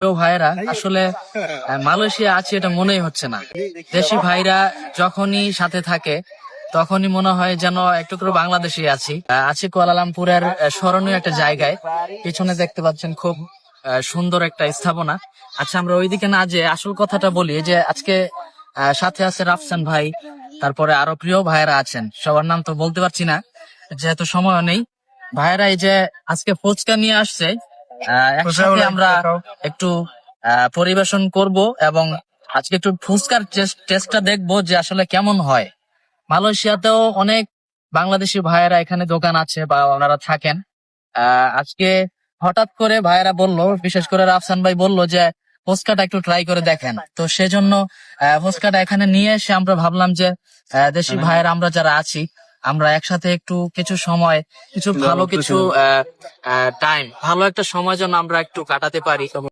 তো ভাইরা আসলে মালয়েশিয়া আছে এটা মনেই হচ্ছে না। দেশি ভাইরা যখনই সাথে থাকে তখনই মনে হয় যেন একটু করে বাংলাদেশে আছি। আছি কুয়ালালামপুরের স্মরণীয় একটা জায়গায়। পিছনে দেখতে পাচ্ছেন খুব সুন্দর একটা স্থাপনা। আচ্ছা, আমরা ওইদিকে না যে আসল কথাটা বলি, যে আজকে সাথে আছে রাফসান ভাই, তারপরে আরো প্রিয় ভাইয়েরা আছেন, সবার নাম তো বলতে পারছি না যেহেতু সময় নেই। ভাইয়েরা এই যে আজকে ফুচকা নিয়ে আসছে, একসাথে আমরা একটু পরিবেশন করব এবং আজকে একটু ফুচকার টেস্টটা দেখবো যে আসলে কেমন হয়। মালয়েশিয়াতেও অনেক বাংলাদেশি ভাইয়েরা এখানে দোকান আছে বা ওনারা থাকেন। আজকে হঠাৎ করে ভাইয়েরা বললো, বিশেষ করে রাফসান ভাই বললো যে ফুচকাটা একটু ট্রাই করে দেখেন, তো সেজন্য ফুচকাটা এখানে নিয়ে এসে আমরা ভাবলাম যে দেশি ভাইয়েরা আমরা যারা আছি আমরা একসাথে একটু কিছু সময়, কিছু ভালো কিছু টাইম, ভালো একটা সময় যেন আমরা একটু কাটাতে পারি।